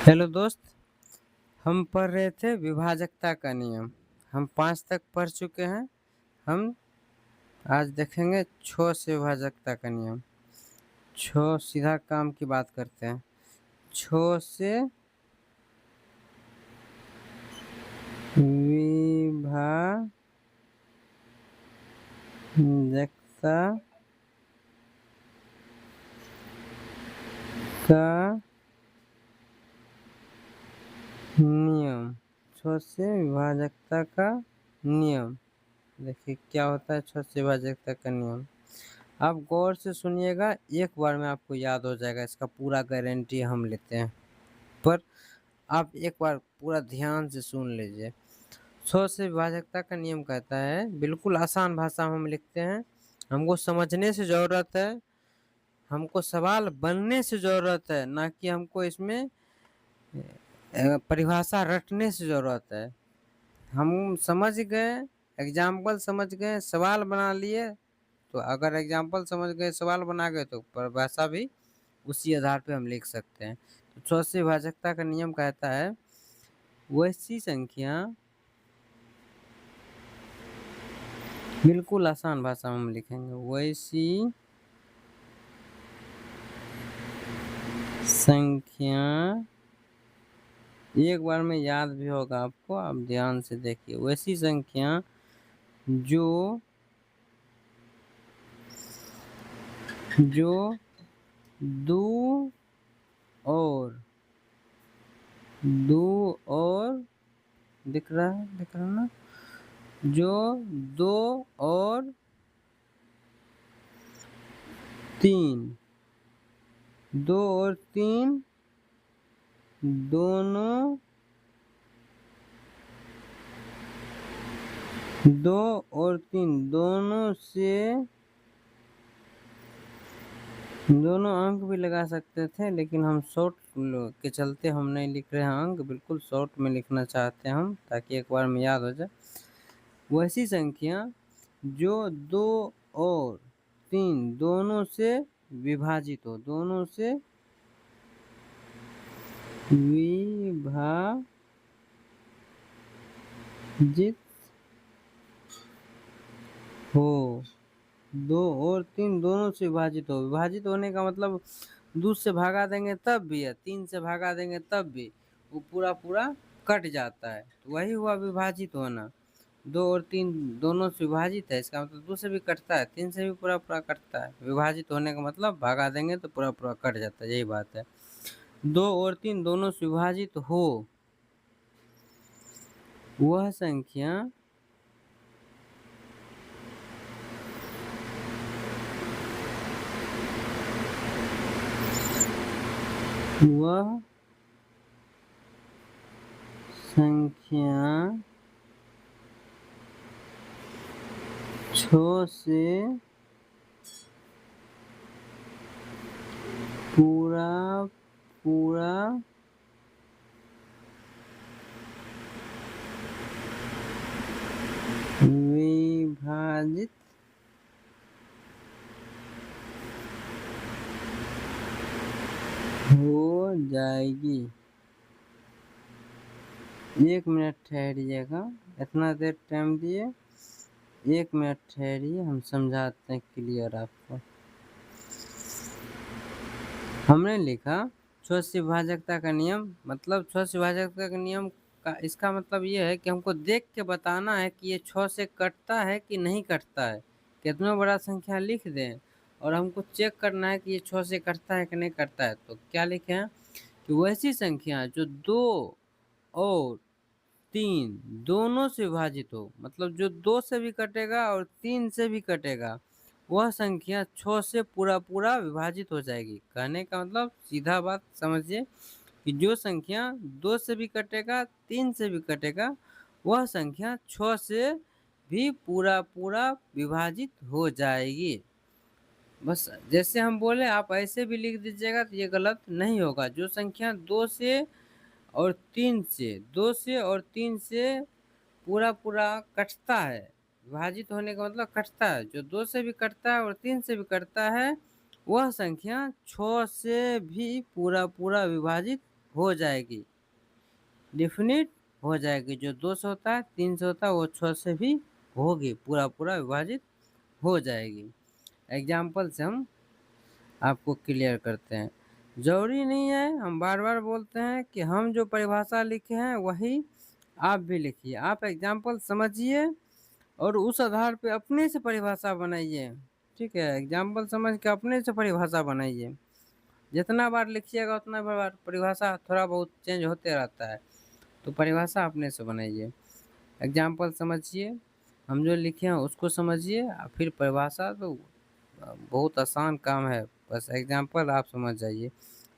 Hello दोस्त, हम पढ़ रहे थे विभाजकता का नियम। हम 5 तक पढ़ चुके हैं। हम आज देखेंगे 6 से विभाजकता का नियम। 6 सीधा काम की बात करते हैं। 6 से विभाजकता का नियम। 6 से विभाजकता का नियम। देखिए क्या होता है 6 से विभाजकता का नियम। आप गौर से सुनिएगा, एक बार में आपको याद हो जाएगा, इसका पूरा गारंटी हम लेते हैं। पर आप एक बार पूरा ध्यान से सुन लीजिए। 6 से विभाजकता का नियम कहता है, बिल्कुल आसान भाषा में हम लिखते हैं, हमको समझने से ज़रूरत है, हमको सवाल बनने से ज़रूरत है, ना कि हमको इसमें परिभाषा रटने से ज़रूरत है। हम समझ गए, एग्जाम्पल समझ गए, सवाल बना लिए, तो अगर एग्जाम्पल समझ गए, सवाल बना गए, तो परिभाषा भी उसी आधार पे हम लिख सकते हैं। तो 6 से विभाजकता का नियम कहता है, वैसी संख्या, बिल्कुल आसान भाषा में हम लिखेंगे, वैसी संख्या, एक बार में याद भी होगा आपको, आप ध्यान से देखिए। वैसी संख्या जो दो और दिख रहा ना, जो 2 और 3, 2 और 3 दोनों, 2 और 3 दोनों से, दोनों अंक भी लगा सकते थे, लेकिन हम शॉर्ट के चलते हम नहीं लिख रहे हैं अंक, बिल्कुल शॉर्ट में लिखना चाहते हैं हम, ताकि एक बार में याद हो जाए। वैसी संख्या जो 2 और 3 दोनों से विभाजित हो, दोनों से विभाजित हो, 2 और 3 दोनों से विभाजित हो। विभाजित होने का मतलब 2 से भागा देंगे तब भी, या 3 से भागा देंगे तब भी वो पूरा पूरा कट जाता है, तो वही हुआ विभाजित होना। 2 और 3 दोनों से विभाजित है, इसका मतलब 2 से भी कटता है, 3 से भी पूरा पूरा कटता है। विभाजित होने का मतलब भागा देंगे तो पूरा पूरा कट जाता है, यही बात है। 2 और 3 दोनों से विभाजित हो, वह संख्या वह संख्या 6 से पूरा पूरा विभाजित हो जाएगी। 1 मिनट ठहरिएगा, इतना देर टाइम दिए, 1 मिनट ठहरिए, हम समझाते हैं क्लियर आपको। हमने लिखा 6 से विभाजकता का नियम, मतलब 6 से विभाजकता का नियम का इसका मतलब ये है कि हमको देख के बताना है कि ये 6 से कटता है कि नहीं कटता है। कितना बड़ा संख्या लिख दें और हमको चेक करना है कि ये 6 से कटता है कि नहीं कटता है, तो क्या लिखें कि वैसी संख्या जो 2 और 3 दोनों से विभाजित हो, मतलब जो 2 से भी कटेगा और 3 से भी कटेगा, वह संख्या 6 से पूरा पूरा विभाजित हो जाएगी। कहने का मतलब सीधा बात समझिए कि जो संख्या 2 से भी कटेगा, 3 से भी कटेगा, वह संख्या 6 से भी पूरा पूरा विभाजित हो जाएगी। बस जैसे हम बोले आप ऐसे भी लिख दीजिएगा, तो ये गलत नहीं होगा। जो संख्या 2 से और 3 से, 2 से और 3 से पूरा पूरा कटता है, विभाजित होने का मतलब कटता है, जो 2 से भी कटता है और 3 से भी कटता है, वह संख्या 6 से भी पूरा पूरा विभाजित हो जाएगी, डिफिनिट हो जाएगी। जो 2 से होता है, 3 से होता है, वो 6 से भी होगी, पूरा पूरा विभाजित हो जाएगी। एग्जाम्पल से हम आपको क्लियर करते हैं। जरूरी नहीं है, हम बार बार बोलते हैं कि हम जो परिभाषा लिखे हैं वही आप भी लिखिए। आप एग्जाम्पल समझिए और उस आधार पे अपने से परिभाषा बनाइए। ठीक है, एग्जाम्पल समझ के अपने से परिभाषा बनाइए। जितना बार लिखिएगा उतना बार परिभाषा थोड़ा बहुत चेंज होते रहता है, तो परिभाषा अपने से बनाइए। एग्जाम्पल समझिए, हम जो लिखे हैं उसको समझिए, फिर परिभाषा तो बहुत आसान काम है, बस एग्जाम्पल आप समझ जाइए।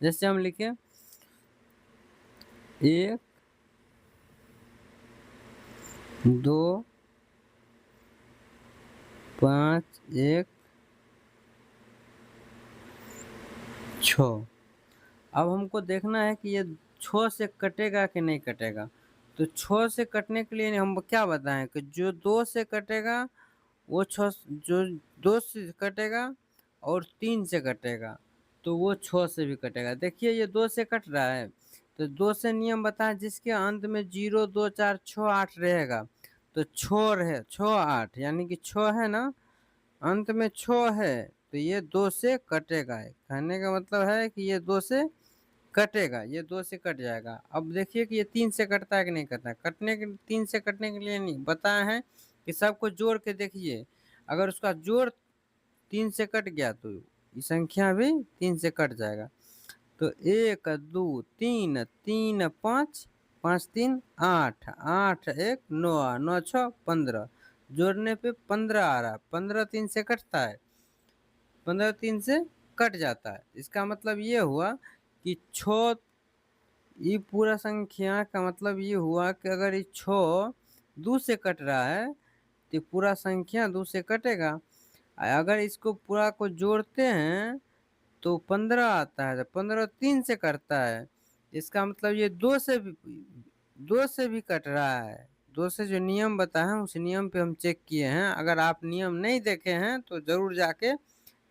जैसे हम लिखे 1 2 5 1 6। अब हमको देखना है कि ये 6 से कटेगा कि नहीं कटेगा। तो 6 से कटने के लिए हम क्या बताएं कि जो 2 से कटेगा वो 6, जो 2 से कटेगा और 3 से कटेगा तो वो 6 से भी कटेगा। देखिए ये 2 से कट रहा है, तो 2 से नियम बताएं जिसके अंत में 0 2 4 6 8 रहेगा। तो 6 रहे 6 8 यानी कि 6 है ना, अंत में 6 है, तो ये 2 से कटेगा। कहने का मतलब है कि ये 2 से कटेगा, ये 2 से कट जाएगा। अब देखिए कि ये 3 से कटता है कि नहीं कटता है। कटने के 3 से कटने के लिए नहीं बताया है कि सबको जोड़ के देखिए, अगर उसका जोड़ 3 से कट गया तो ये संख्या भी 3 से कट जाएगा। तो 1 2 3 3 5 5 3 8 8 1 9 9 6 15, जोड़ने पे 15 आ रहा है। 15 3 से कटता है, 15 3 से कट जाता है। इसका मतलब ये हुआ कि 6, ये पूरा संख्या का मतलब ये हुआ कि अगर ये 6 2 से कट रहा है तो पूरा संख्या 2 से कटेगा। अगर इसको पूरा को जोड़ते हैं तो 15 आता है, तो 15 3 से कटता है। इसका मतलब ये 2 से भी कट रहा है। 2 से जो नियम बताए हैं उस नियम पे हम चेक किए हैं। अगर आप नियम नहीं देखे हैं तो ज़रूर जाके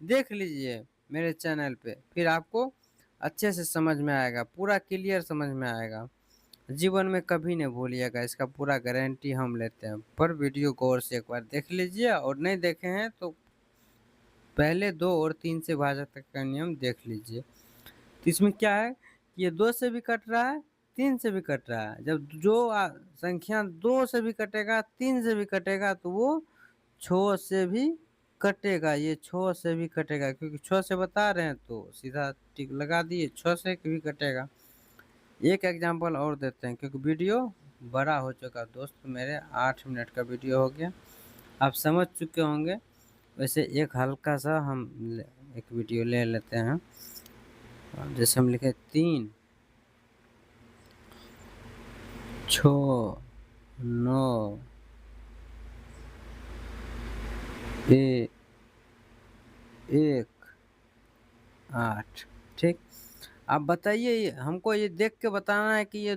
देख लीजिए मेरे चैनल पे, फिर आपको अच्छे से समझ में आएगा, पूरा क्लियर समझ में आएगा। जीवन में कभी नहीं भूलिएगा, इसका पूरा गारंटी हम लेते हैं। पर वीडियो गौर से एक बार देख लीजिए, और नहीं देखे हैं तो पहले 2 और 3 से भाजक तक का नियम देख लीजिए। तो इसमें क्या है कि ये 2 से भी कट रहा है, 3 से भी कट रहा है। जब जो संख्या 2 से भी कटेगा, 3 से भी कटेगा, तो वो 6 से भी कटेगा। ये 6 से भी कटेगा, क्योंकि 6 से बता रहे हैं तो सीधा टिक लगा दिए, 6 से भी कटेगा। एक एग्जांपल और देते हैं, क्योंकि वीडियो बड़ा हो चुका दोस्त मेरे, 8 मिनट का वीडियो हो गया, आप समझ चुके होंगे। वैसे एक हल्का सा हम एक वीडियो ले लेते हैं। जैसे हम लिखे 3 6 9 1 8। ठीक, आप बताइए, हमको ये देख के बताना है कि ये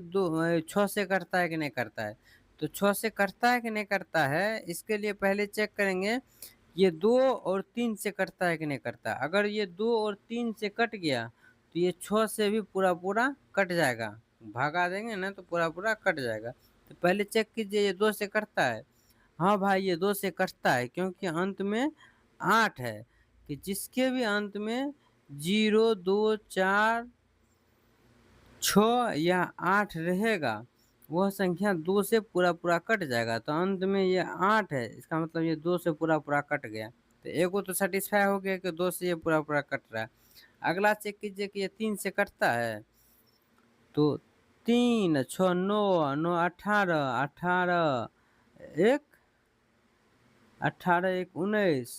6 से कटता है कि नहीं करता है। तो 6 से कटता है कि नहीं करता है, इसके लिए पहले चेक करेंगे ये 2 और 3 से कटता है कि नहीं करता। अगर ये 2 और 3 से कट गया तो ये 6 से भी पूरा पूरा कट जाएगा। भागा देंगे ना तो पूरा पूरा कट जाएगा। तो पहले चेक कीजिए ये 2 से कटता है। हाँ भाई, ये 2 से कटता है, क्योंकि अंत में 8 है, कि जिसके भी अंत में 0 2 4 6 या 8 रहेगा वह संख्या 2 से पूरा पूरा कट जाएगा। तो अंत में ये 8 है, इसका मतलब ये 2 से पूरा पूरा कट गया। तो एगो तो सेटिस्फाई हो गया कि 2 से ये पूरा पूरा कट रहा है। अगला चेक कीजिए कि ये 3 से कटता है। तो 3 6 9 9 18 18 1 18 1 19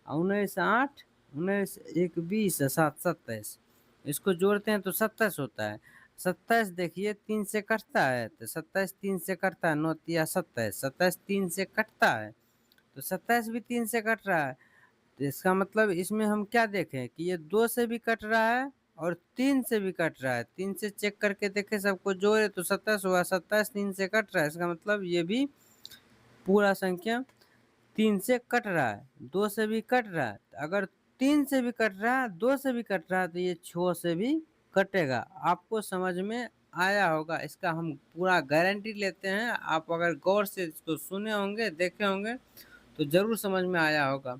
19 8 19 1 20 7 27, इसको जोड़ते हैं तो 27 होता है। 27 देखिए 3 से कटता है, तो 27 3 से कटता है, 9 तिया 27, 27 3 से कटता है, तो 27 भी 3 से कट रहा है। तो इसका मतलब इसमें हम क्या देखें कि ये 2 से भी कट रहा है और 3 से भी कट रहा है। 3 से चेक करके देखें, सबको जोड़े तो 27 हुआ, 27 3 से कट रहा है, इसका मतलब ये भी पूरा संख्या 3 से कट रहा है। 2 से भी कट रहा है, अगर 3 से भी कट रहा है, 2 से भी कट रहा है, तो ये 6 से भी कटेगा। आपको समझ में आया होगा, इसका हम पूरा गारंटी लेते हैं। आप अगर गौर से इसको सुने होंगे, देखे होंगे तो ज़रूर समझ में आया होगा।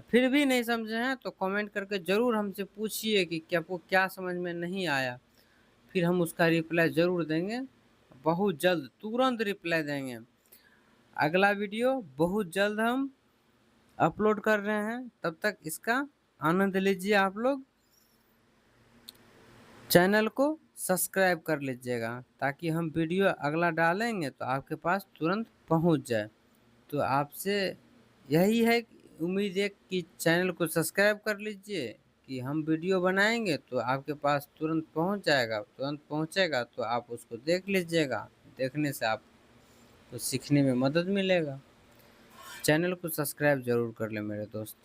फिर भी नहीं समझे हैं तो कमेंट करके ज़रूर हमसे पूछिए कि आपको क्या समझ में नहीं आया। फिर हम उसका रिप्लाई ज़रूर देंगे, बहुत जल्द, तुरंत रिप्लाई देंगे। अगला वीडियो बहुत जल्द हम अपलोड कर रहे हैं, तब तक इसका आनंद लीजिए आप लोग। चैनल को सब्सक्राइब कर लीजिएगा ताकि हम वीडियो अगला डालेंगे तो आपके पास तुरंत पहुंच जाए। तो आपसे यही है उम्मीद है कि चैनल को सब्सक्राइब कर लीजिए कि हम वीडियो बनाएंगे तो आपके पास तुरंत पहुंच जाएगा, तुरंत पहुंचेगा तो आप उसको देख लीजिएगा। देखने से आपको सीखने में मदद मिलेगा। चैनल को सब्सक्राइब ज़रूर कर लें मेरे दोस्त।